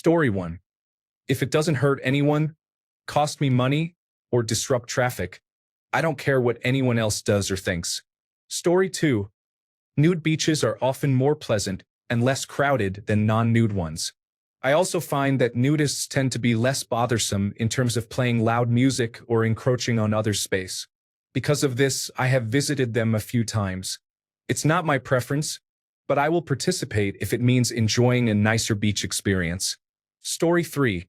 Story 1. If it doesn't hurt anyone, cost me money, or disrupt traffic, I don't care what anyone else does or thinks. Story 2. Nude beaches are often more pleasant and less crowded than non-nude ones. I also find that nudists tend to be less bothersome in terms of playing loud music or encroaching on others' space. Because of this, I have visited them a few times. It's not my preference, but I will participate if it means enjoying a nicer beach experience. Story 3.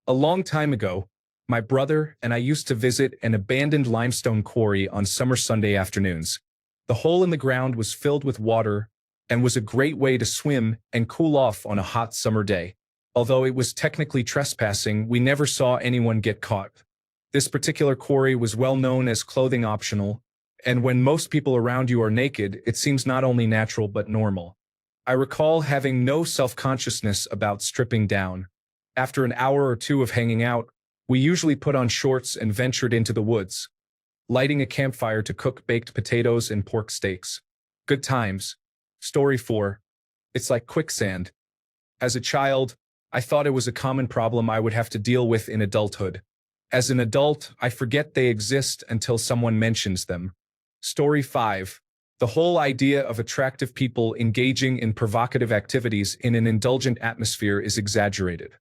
A long time ago, my brother and I used to visit an abandoned limestone quarry on summer Sunday afternoons. The hole in the ground was filled with water and was a great way to swim and cool off on a hot summer day. Although it was technically trespassing, we never saw anyone get caught. This particular quarry was well known as clothing optional, and when most people around you are naked, it seems not only natural but normal. I recall having no self-consciousness about stripping down. After an hour or two of hanging out, we usually put on shorts and ventured into the woods, lighting a campfire to cook baked potatoes and pork steaks. Good times. Story 4. It's like quicksand. As a child, I thought it was a common problem I would have to deal with in adulthood. As an adult, I forget they exist until someone mentions them. Story 5. The whole idea of attractive people engaging in provocative activities in an indulgent atmosphere is exaggerated.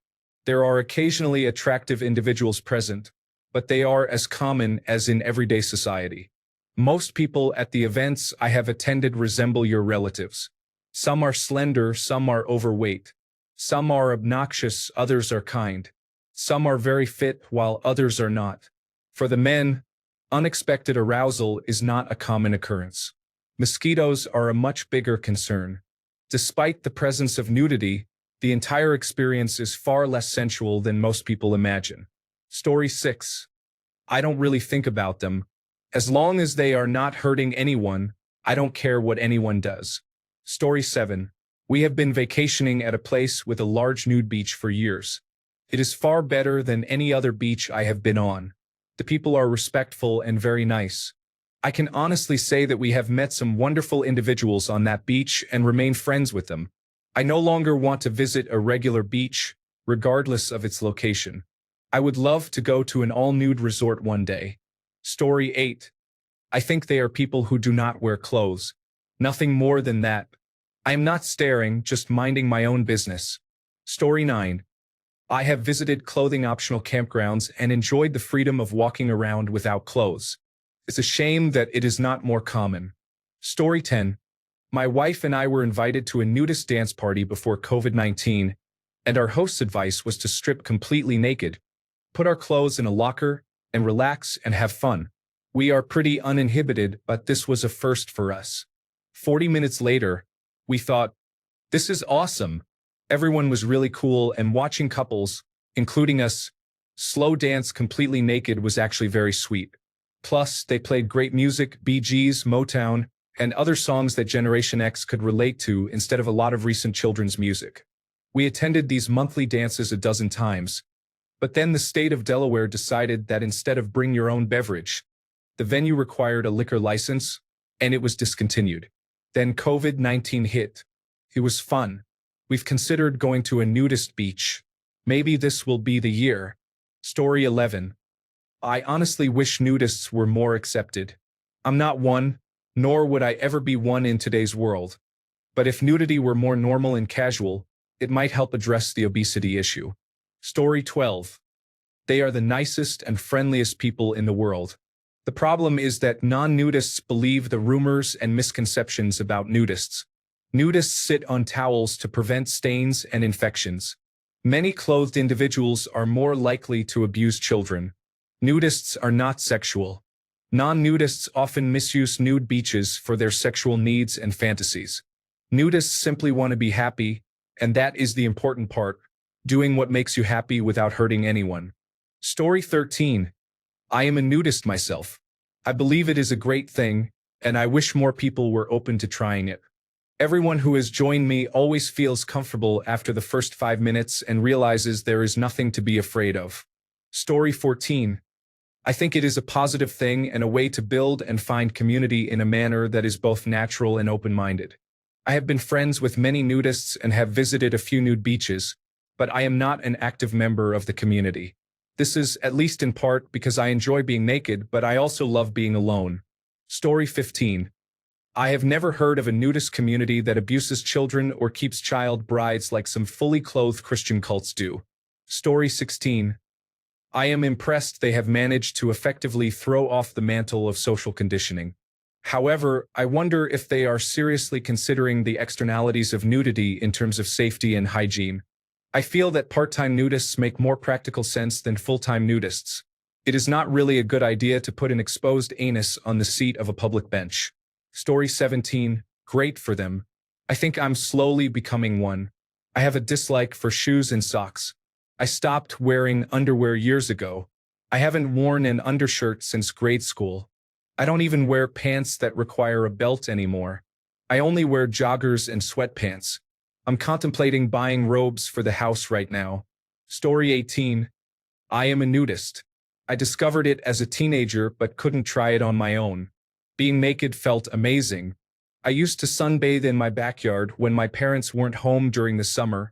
There are occasionally attractive individuals present, but they are as common as in everyday society. Most people at the events I have attended resemble your relatives. Some are slender, some are overweight. Some are obnoxious, others are kind. Some are very fit, while others are not. For the men, unexpected arousal is not a common occurrence. Mosquitoes are a much bigger concern. Despite the presence of nudity, the entire experience is far less sensual than most people imagine. Story 6. I don't really think about them. As long as they are not hurting anyone, I don't care what anyone does. Story 7. We have been vacationing at a place with a large nude beach for years. It is far better than any other beach I have been on. The people are respectful and very nice. I can honestly say that we have met some wonderful individuals on that beach and remain friends with them. I no longer want to visit a regular beach, regardless of its location. I would love to go to an all-nude resort one day. Story 8. I think they are people who do not wear clothes. Nothing more than that. I am not staring, just minding my own business. Story 9. I have visited clothing-optional campgrounds and enjoyed the freedom of walking around without clothes. It's a shame that it is not more common. Story 10. My wife and I were invited to a nudist dance party before COVID-19, and our host's advice was to strip completely naked, put our clothes in a locker, and relax and have fun. We are pretty uninhibited, but this was a first for us. 40 minutes later, we thought, this is awesome. Everyone was really cool, and watching couples, including us, slow dance completely naked was actually very sweet. Plus, they played great music, Bee Gees, Motown, and other songs that Generation X could relate to instead of a lot of recent children's music. We attended these monthly dances a dozen times, but then the state of Delaware decided that instead of bring your own beverage, the venue required a liquor license, and it was discontinued. Then COVID-19 hit. It was fun. We've considered going to a nudist beach. Maybe this will be the year. Story 11. I honestly wish nudists were more accepted. I'm not one, nor would I ever be one in today's world. But if nudity were more normal and casual, it might help address the obesity issue. Story 12. They are the nicest and friendliest people in the world. The problem is that non-nudists believe the rumors and misconceptions about nudists. Nudists sit on towels to prevent stains and infections. Many clothed individuals are more likely to abuse children. Nudists are not sexual. Non-nudists often misuse nude beaches for their sexual needs and fantasies. Nudists simply want to be happy, and that is the important part, doing what makes you happy without hurting anyone. Story 13. I am a nudist myself. I believe it is a great thing, and I wish more people were open to trying it. Everyone who has joined me always feels comfortable after the first 5 minutes and realizes there is nothing to be afraid of. Story 14. I think it is a positive thing and a way to build and find community in a manner that is both natural and open-minded. I have been friends with many nudists and have visited a few nude beaches, but I am not an active member of the community. This is, at least in part, because I enjoy being naked, but I also love being alone. Story 15. I have never heard of a nudist community that abuses children or keeps child brides like some fully clothed Christian cults do. Story 16. I am impressed they have managed to effectively throw off the mantle of social conditioning. However, I wonder if they are seriously considering the externalities of nudity in terms of safety and hygiene. I feel that part-time nudists make more practical sense than full-time nudists. It is not really a good idea to put an exposed anus on the seat of a public bench. Story 17. Great for them. I think I'm slowly becoming one. I have a dislike for shoes and socks. I stopped wearing underwear years ago. I haven't worn an undershirt since grade school. I don't even wear pants that require a belt anymore. I only wear joggers and sweatpants. I'm contemplating buying robes for the house right now. Story 18. I am a nudist. I discovered it as a teenager but couldn't try it on my own. Being naked felt amazing. I used to sunbathe in my backyard when my parents weren't home during the summer,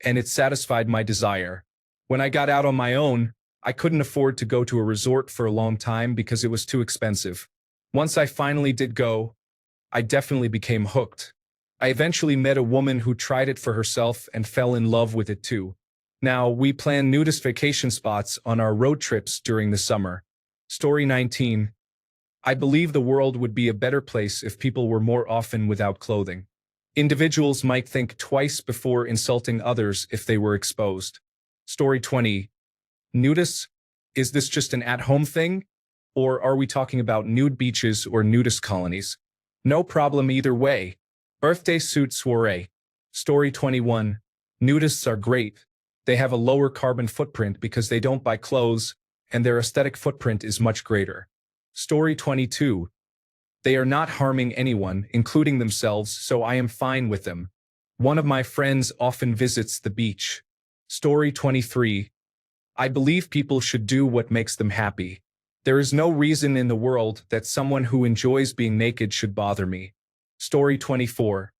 and it satisfied my desire. When I got out on my own, I couldn't afford to go to a resort for a long time because it was too expensive. Once I finally did go, I definitely became hooked. I eventually met a woman who tried it for herself and fell in love with it too. Now, we plan nudist vacation spots on our road trips during the summer. Story 19. I believe the world would be a better place if people were more often without clothing. Individuals might think twice before insulting others if they were exposed. Story 20. Nudists? Is this just an at-home thing? Or are we talking about nude beaches or nudist colonies? No problem either way. Birthday suit soiree. Story 21. Nudists are great. They have a lower carbon footprint because they don't buy clothes, and their aesthetic footprint is much greater. Story 22. They are not harming anyone, including themselves, so I am fine with them. One of my friends often visits the beach. Story 23. I believe people should do what makes them happy. There is no reason in the world that someone who enjoys being naked should bother me. Story 24.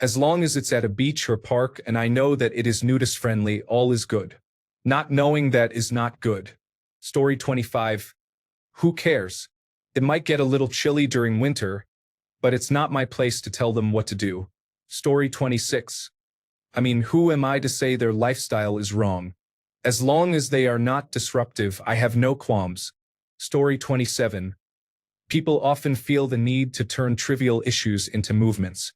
As long as it's at a beach or park and I know that it is nudist-friendly, all is good. Not knowing that is not good. Story 25. Who cares? It might get a little chilly during winter, but it's not my place to tell them what to do. Story 26. I mean, who am I to say their lifestyle is wrong? As long as they are not disruptive, I have no qualms. Story 27. People often feel the need to turn trivial issues into movements.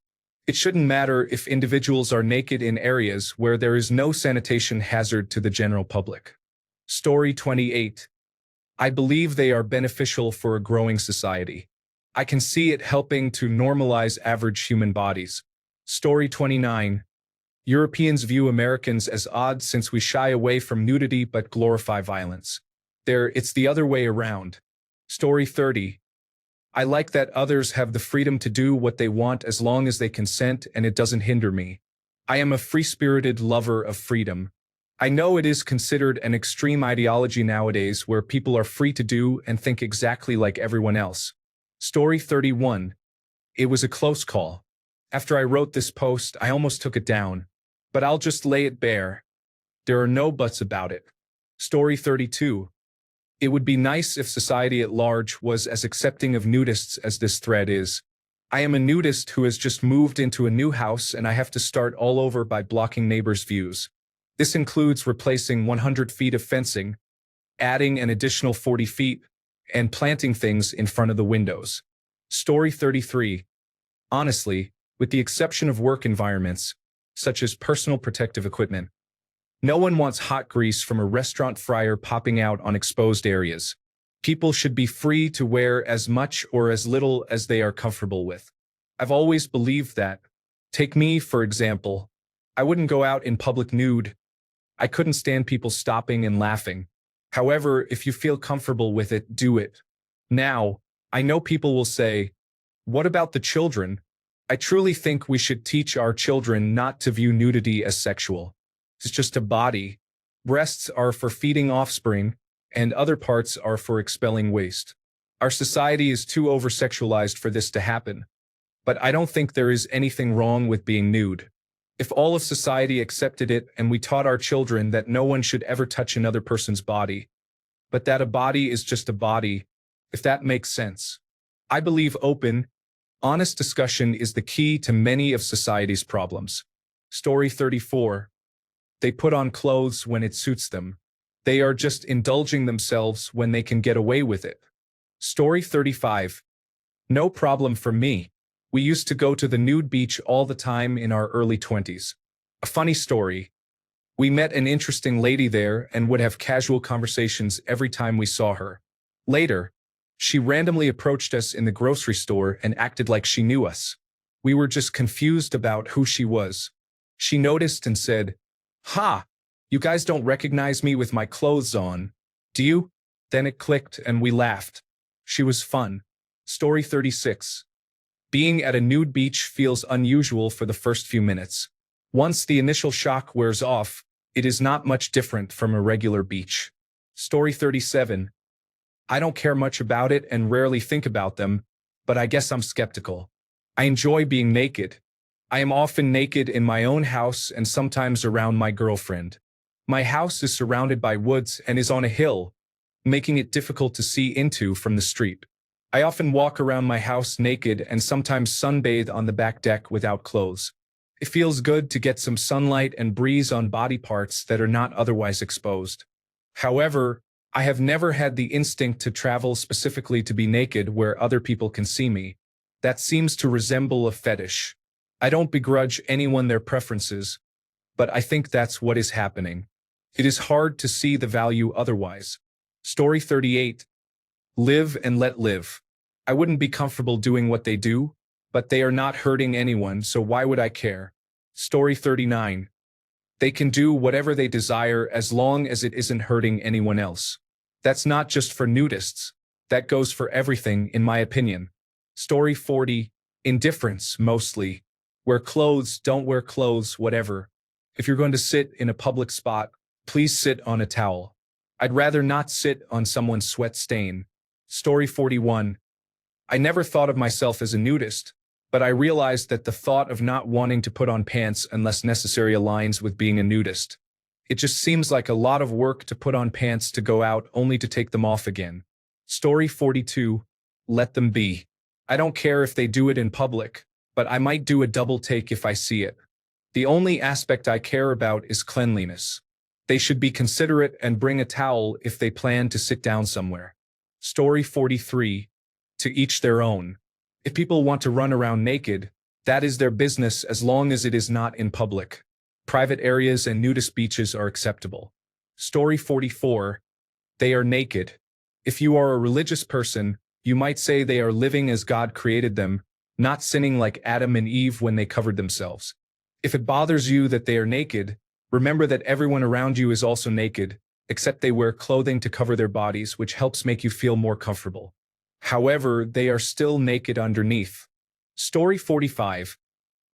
It shouldn't matter if individuals are naked in areas where there is no sanitation hazard to the general public. Story 28. I believe they are beneficial for a growing society. I can see it helping to normalize average human bodies. Story 29. Europeans view Americans as odd since we shy away from nudity but glorify violence. It's the other way around. Story 30. I like that others have the freedom to do what they want as long as they consent and it doesn't hinder me. I am a free-spirited lover of freedom. I know it is considered an extreme ideology nowadays where people are free to do and think exactly like everyone else. Story 31. It was a close call. After I wrote this post, I almost took it down. But I'll just lay it bare. There are no buts about it. Story 32. It would be nice if society at large was as accepting of nudists as this thread is. I am a nudist who has just moved into a new house and I have to start all over by blocking neighbors' views. This includes replacing 100 feet of fencing, adding an additional 40 feet, and planting things in front of the windows. Story 33. Honestly, with the exception of work environments, such as personal protective equipment, no one wants hot grease from a restaurant fryer popping out on exposed areas. People should be free to wear as much or as little as they are comfortable with. I've always believed that. Take me, for example. I wouldn't go out in public nude. I couldn't stand people stopping and laughing. However, if you feel comfortable with it, do it. Now, I know people will say, what about the children? I truly think we should teach our children not to view nudity as sexual. It's just a body. Breasts are for feeding offspring, and other parts are for expelling waste. Our society is too over-sexualized for this to happen. But I don't think there is anything wrong with being nude. If all of society accepted it and we taught our children that no one should ever touch another person's body, but that a body is just a body, if that makes sense. I believe open, honest discussion is the key to many of society's problems. Story 34. They put on clothes when it suits them. They are just indulging themselves when they can get away with it. Story 35. No problem for me. We used to go to the nude beach all the time in our early 20s. A funny story. We met an interesting lady there and would have casual conversations every time we saw her. Later, she randomly approached us in the grocery store and acted like she knew us. We were just confused about who she was. She noticed and said, "Ha, you guys don't recognize me with my clothes on, do you?" Then it clicked and we laughed. She was fun. Story 36. Being at a nude beach feels unusual for the first few minutes. Once the initial shock wears off, it is not much different from a regular beach. Story 37. I don't care much about it and rarely think about them, but I guess I'm skeptical. I enjoy being naked. I am often naked in my own house and sometimes around my girlfriend. My house is surrounded by woods and is on a hill, making it difficult to see into from the street. I often walk around my house naked and sometimes sunbathe on the back deck without clothes. It feels good to get some sunlight and breeze on body parts that are not otherwise exposed. However, I have never had the instinct to travel specifically to be naked where other people can see me. That seems to resemble a fetish. I don't begrudge anyone their preferences, but I think that's what is happening. It is hard to see the value otherwise. Story 38. Live and let live. I wouldn't be comfortable doing what they do, but they are not hurting anyone, so why would I care? Story 39. They can do whatever they desire as long as it isn't hurting anyone else. That's not just for nudists. That goes for everything, in my opinion. Story 40. Indifference, mostly. Wear clothes, don't wear clothes, whatever. If you're going to sit in a public spot, please sit on a towel. I'd rather not sit on someone's sweat stain. Story 41. I never thought of myself as a nudist, but I realized that the thought of not wanting to put on pants unless necessary aligns with being a nudist. It just seems like a lot of work to put on pants to go out only to take them off again. Story 42. Let them be. I don't care if they do it in public, but I might do a double take if I see it. The only aspect I care about is cleanliness. They should be considerate and bring a towel if they plan to sit down somewhere. Story 43. To each their own. If people want to run around naked, that is their business as long as it is not in public. Private areas and nudist beaches are acceptable. Story 44. They are naked. If you are a religious person, you might say they are living as God created them, not sinning like Adam and Eve when they covered themselves. If it bothers you that they are naked, remember that everyone around you is also naked, except they wear clothing to cover their bodies, which helps make you feel more comfortable. However, they are still naked underneath. Story 45.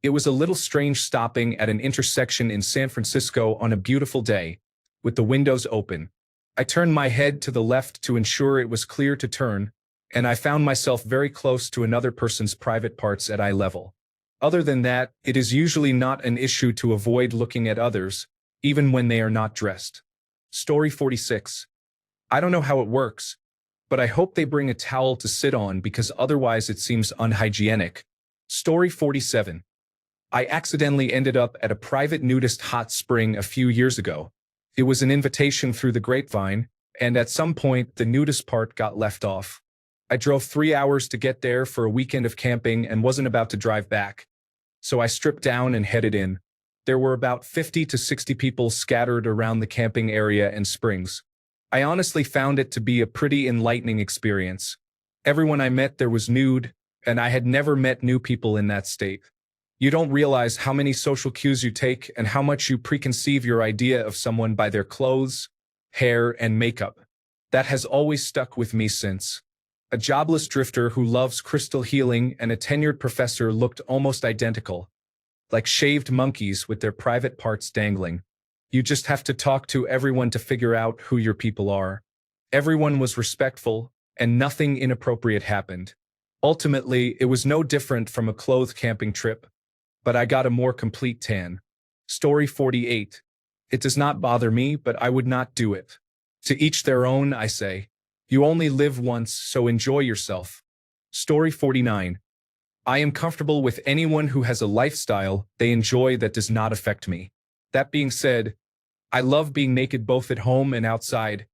It was a little strange stopping at an intersection in San Francisco on a beautiful day, with the windows open. I turned my head to the left to ensure it was clear to turn, and I found myself very close to another person's private parts at eye level. Other than that, it is usually not an issue to avoid looking at others, even when they are not dressed. Story 46. I don't know how it works, but I hope they bring a towel to sit on because otherwise it seems unhygienic. Story 47. I accidentally ended up at a private nudist hot spring a few years ago. It was an invitation through the grapevine, and at some point the nudist part got left off. I drove 3 hours to get there for a weekend of camping and wasn't about to drive back. So I stripped down and headed in. There were about 50 to 60 people scattered around the camping area and springs. I honestly found it to be a pretty enlightening experience. Everyone I met there was nude, and I had never met new people in that state. You don't realize how many social cues you take and how much you preconceive your idea of someone by their clothes, hair, and makeup. That has always stuck with me since. A jobless drifter who loves crystal healing and a tenured professor looked almost identical, like shaved monkeys with their private parts dangling. You just have to talk to everyone to figure out who your people are. Everyone was respectful, and nothing inappropriate happened. Ultimately, it was no different from a clothed camping trip, but I got a more complete tan. Story 48. It does not bother me, but I would not do it. To each their own, I say. You only live once, so enjoy yourself. Story 49. I am comfortable with anyone who has a lifestyle they enjoy that does not affect me. That being said, I love being naked both at home and outside,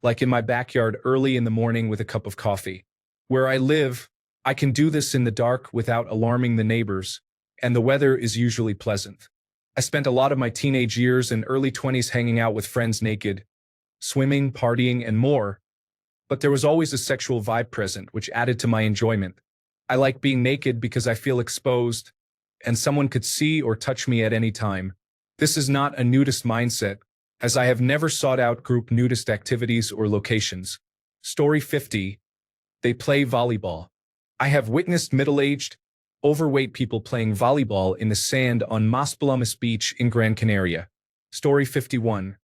like in my backyard early in the morning with a cup of coffee. Where I live, I can do this in the dark without alarming the neighbors, and the weather is usually pleasant. I spent a lot of my teenage years and early 20s hanging out with friends naked, swimming, partying, and more, but there was always a sexual vibe present, which added to my enjoyment. I like being naked because I feel exposed, and someone could see or touch me at any time. This is not a nudist mindset, as I have never sought out group nudist activities or locations. Story 50. They play volleyball. I have witnessed middle-aged, overweight people playing volleyball in the sand on Maspalomas Beach in Gran Canaria. Story 51.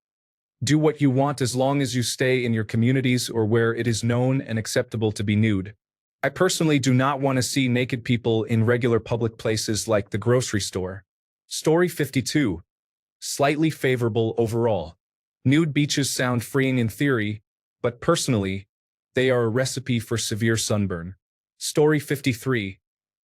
Do what you want as long as you stay in your communities or where it is known and acceptable to be nude. I personally do not want to see naked people in regular public places like the grocery store. Story 52. Slightly favorable overall. Nude beaches sound freeing in theory, but personally, they are a recipe for severe sunburn. Story 53.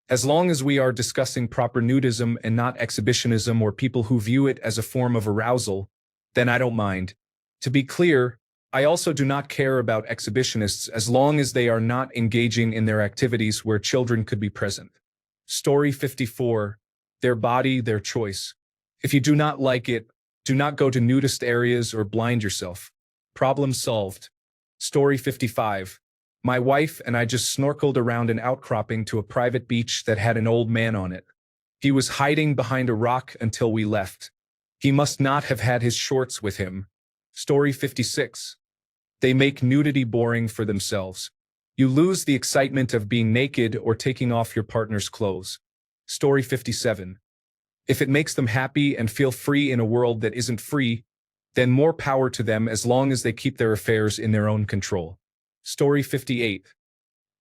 As long as we are discussing proper nudism and not exhibitionism or people who view it as a form of arousal, then I don't mind. To be clear, I also do not care about exhibitionists as long as they are not engaging in their activities where children could be present. Story 54. Their body, their choice. If you do not like it, do not go to nudist areas or blind yourself. Problem solved. Story 55. My wife and I just snorkeled around an outcropping to a private beach that had an old man on it. He was hiding behind a rock until we left. He must not have had his shorts with him. Story 56. They make nudity boring for themselves. You lose the excitement of being naked or taking off your partner's clothes. Story 57. If it makes them happy and feel free in a world that isn't free, then more power to them as long as they keep their affairs in their own control. Story 58.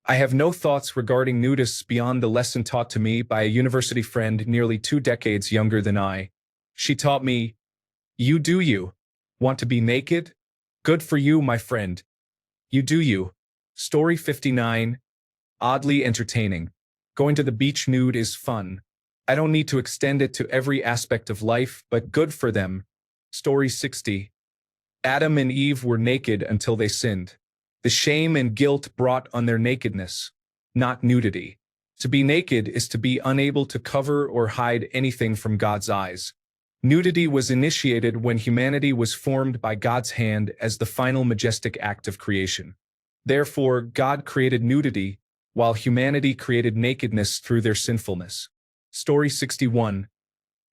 I have no thoughts regarding nudists beyond the lesson taught to me by a university friend nearly 2 decades younger than I. She taught me, you do you. Want to be naked? Good for you, my friend. You do you. Story 59. Oddly entertaining. Going to the beach nude is fun. I don't need to extend it to every aspect of life, but good for them. Story 60. Adam and Eve were naked until they sinned. The shame and guilt brought on their nakedness, not nudity. To be naked is to be unable to cover or hide anything from God's eyes. Nudity was initiated when humanity was formed by God's hand as the final majestic act of creation. Therefore, God created nudity, while humanity created nakedness through their sinfulness. Story 61.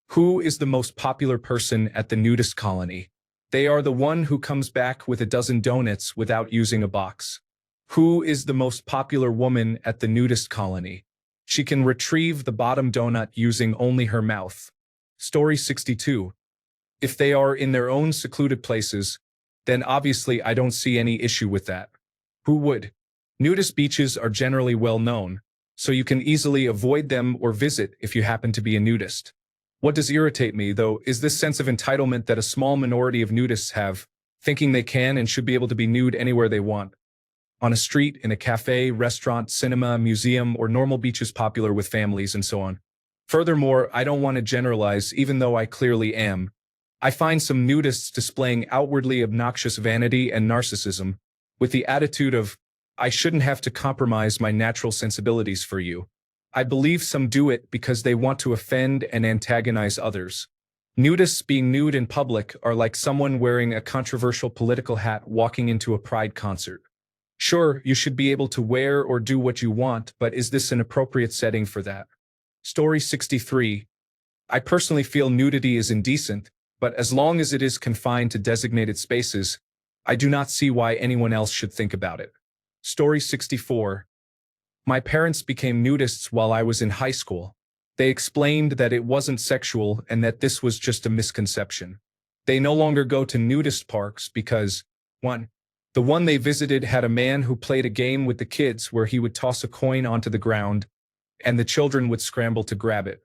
Who is the most popular person at the nudist colony? They are the one who comes back with a dozen donuts without using a box. Who is the most popular woman at the nudist colony? She can retrieve the bottom donut using only her mouth. Story 62. If they are in their own secluded places, then obviously I don't see any issue with that. Who would? Nudist beaches are generally well known, so you can easily avoid them or visit if you happen to be a nudist. What does irritate me, though, is this sense of entitlement that a small minority of nudists have, thinking they can and should be able to be nude anywhere they want. On a street, in a cafe, restaurant, cinema, museum, or normal beaches popular with families and so on. Furthermore, I don't want to generalize, even though I clearly am. I find some nudists displaying outwardly obnoxious vanity and narcissism, with the attitude of, I shouldn't have to compromise my natural sensibilities for you. I believe some do it because they want to offend and antagonize others. Nudists being nude in public are like someone wearing a controversial political hat walking into a pride concert. Sure, you should be able to wear or do what you want, but is this an appropriate setting for that? Story 63. I personally feel nudity is indecent, but as long as it is confined to designated spaces, I do not see why anyone else should think about it. Story 64. My parents became nudists while I was in high school. They explained that it wasn't sexual and that this was just a misconception. They no longer go to nudist parks because, 1. The one they visited had a man who played a game with the kids where he would toss a coin onto the ground, and the children would scramble to grab it.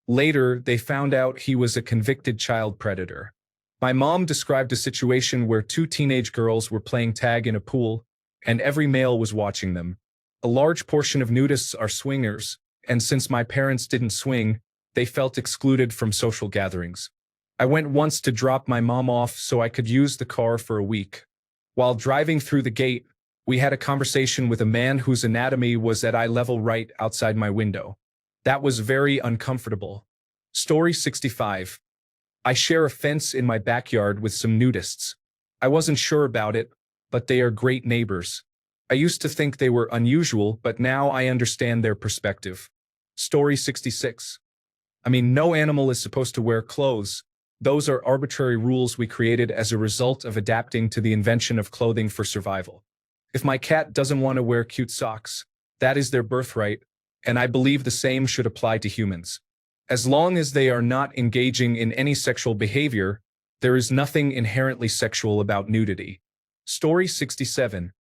Later, they found out he was a convicted child predator. My mom described a situation where two teenage girls were playing tag in a pool, and every male was watching them. A large portion of nudists are swingers, and since my parents didn't swing, they felt excluded from social gatherings. I went once to drop my mom off so I could use the car for a week. While driving through the gate, we had a conversation with a man whose anatomy was at eye level right outside my window. That was very uncomfortable. Story 65. I share a fence in my backyard with some nudists. I wasn't sure about it, but they are great neighbors. I used to think they were unusual, but now I understand their perspective. Story 66. No animal is supposed to wear clothes. Those are arbitrary rules we created as a result of adapting to the invention of clothing for survival. If my cat doesn't want to wear cute socks, that is their birthright, and I believe the same should apply to humans. As long as they are not engaging in any sexual behavior, there is nothing inherently sexual about nudity. Story 67.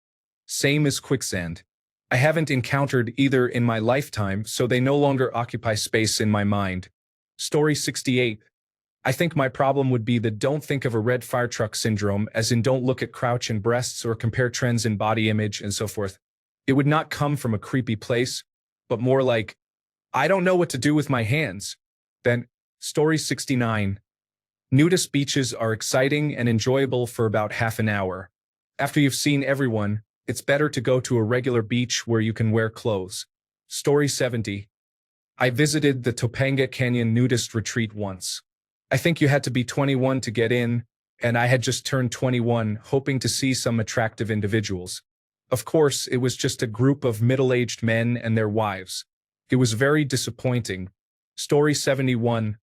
Same as quicksand. I haven't encountered either in my lifetime, so they no longer occupy space in my mind. Story 68. I think my problem would be the don't think of a red fire truck syndrome, as in don't look at crouch and breasts or compare trends in body image and so forth. It would not come from a creepy place, but more like, I don't know what to do with my hands. Then, Story 69. Nudist beaches are exciting and enjoyable for about half an hour. After you've seen everyone, it's better to go to a regular beach where you can wear clothes. Story 70. I visited the Topanga Canyon nudist retreat once. I think you had to be 21 to get in, and I had just turned 21, hoping to see some attractive individuals. Of course, it was just a group of middle-aged men and their wives. It was very disappointing. Story 71.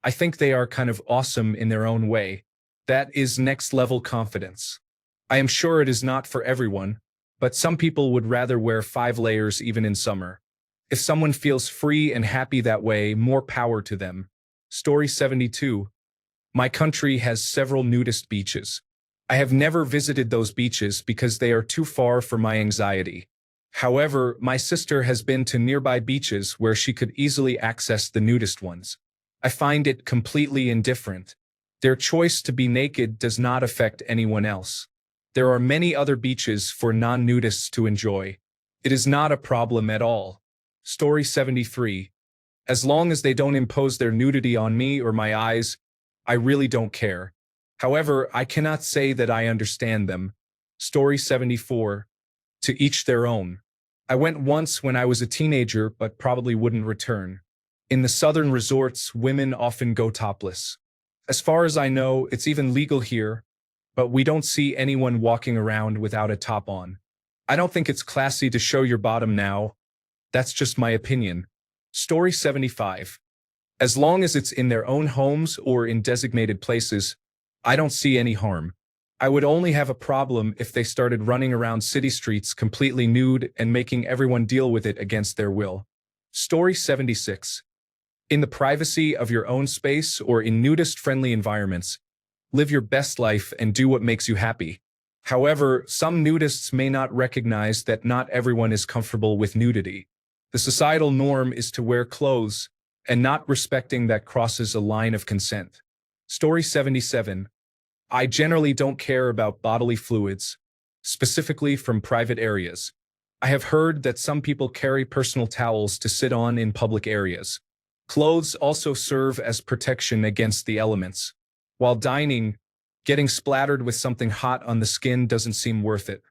I think they are kind of awesome in their own way. That is next-level confidence. I am sure it is not for everyone, but some people would rather wear 5 layers even in summer. If someone feels free and happy that way, more power to them. Story 72. My country has several nudist beaches. I have never visited those beaches because they are too far for my anxiety. However, my sister has been to nearby beaches where she could easily access the nudist ones. I find it completely indifferent. Their choice to be naked does not affect anyone else. There are many other beaches for non-nudists to enjoy. It is not a problem at all. Story 73. As long as they don't impose their nudity on me or my eyes, I really don't care. However, I cannot say that I understand them. Story 74. To each their own. I went once when I was a teenager, but probably wouldn't return. In the southern resorts, women often go topless. As far as I know, it's even legal here, but we don't see anyone walking around without a top on. I don't think it's classy to show your bottom now. That's just my opinion. Story 75. As long as it's in their own homes or in designated places, I don't see any harm. I would only have a problem if they started running around city streets completely nude and making everyone deal with it against their will. Story 76. In the privacy of your own space or in nudist-friendly environments, live your best life and do what makes you happy. However, some nudists may not recognize that not everyone is comfortable with nudity. The societal norm is to wear clothes, and not respecting that crosses a line of consent. Story 77. I generally don't care about bodily fluids, specifically from private areas. I have heard that some people carry personal towels to sit on in public areas. Clothes also serve as protection against the elements. While dining, getting splattered with something hot on the skin doesn't seem worth it.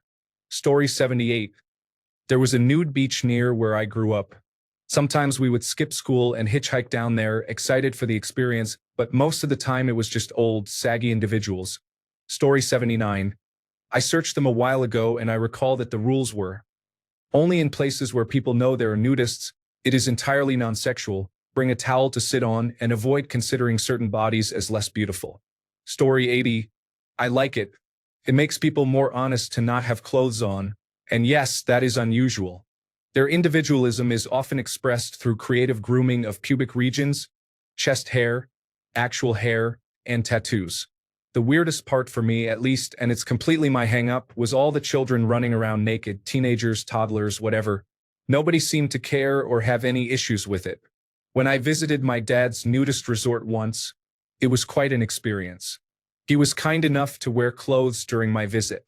Story 78. There was a nude beach near where I grew up. Sometimes we would skip school and hitchhike down there, excited for the experience, but most of the time it was just old, saggy individuals. Story 79. I searched them a while ago and I recall that the rules were: only in places where people know there are nudists, it is entirely non-sexual, bring a towel to sit on, and avoid considering certain bodies as less beautiful. Story 80. I like it. It makes people more honest to not have clothes on, and yes, that is unusual. Their individualism is often expressed through creative grooming of pubic regions, chest hair, actual hair, and tattoos. The weirdest part for me, at least, and it's completely my hang-up, was all the children running around naked, teenagers, toddlers, whatever. Nobody seemed to care or have any issues with it. When I visited my dad's nudist resort once, it was quite an experience. He was kind enough to wear clothes during my visit.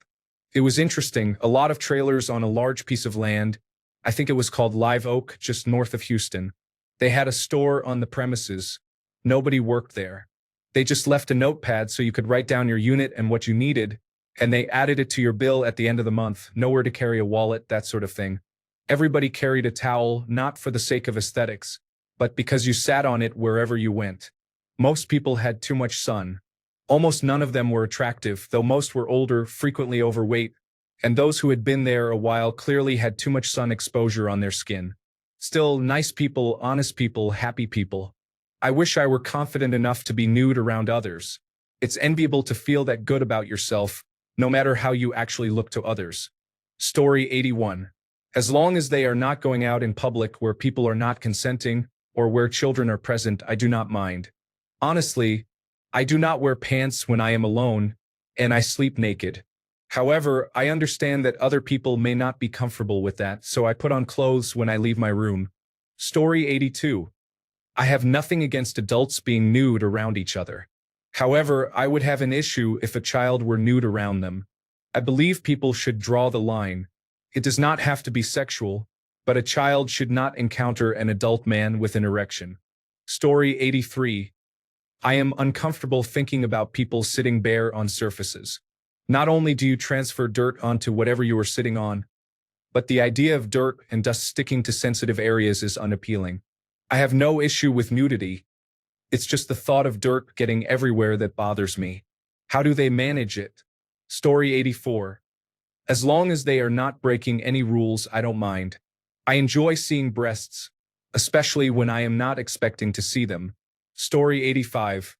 It was interesting, a lot of trailers on a large piece of land. I think it was called Live Oak, just north of Houston. They had a store on the premises. Nobody worked there. They just left a notepad so you could write down your unit and what you needed, and they added it to your bill at the end of the month. Nowhere to carry a wallet, that sort of thing. Everybody carried a towel, not for the sake of aesthetics, but because you sat on it wherever you went. Most people had too much sun. Almost none of them were attractive, though most were older, frequently overweight, and those who had been there a while clearly had too much sun exposure on their skin. Still, nice people, honest people, happy people. I wish I were confident enough to be nude around others. It's enviable to feel that good about yourself, no matter how you actually look to others. Story 81. As long as they are not going out in public where people are not consenting, or where children are present, I do not mind. Honestly, I do not wear pants when I am alone, and I sleep naked. However, I understand that other people may not be comfortable with that, so I put on clothes when I leave my room. Story 82. I have nothing against adults being nude around each other. However, I would have an issue if a child were nude around them. I believe people should draw the line. It does not have to be sexual, but a child should not encounter an adult man with an erection. Story 83. I am uncomfortable thinking about people sitting bare on surfaces. Not only do you transfer dirt onto whatever you are sitting on, but the idea of dirt and dust sticking to sensitive areas is unappealing. I have no issue with nudity. It's just the thought of dirt getting everywhere that bothers me. How do they manage it? Story 84. As long as they are not breaking any rules, I don't mind. I enjoy seeing breasts, especially when I am not expecting to see them. Story 85.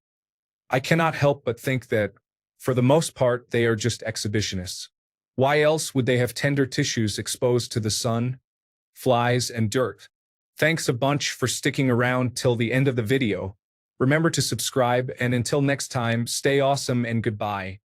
I cannot help but think that, for the most part, they are just exhibitionists. Why else would they have tender tissues exposed to the sun, flies, and dirt? Thanks a bunch for sticking around till the end of the video. Remember to subscribe, and until next time, stay awesome and goodbye.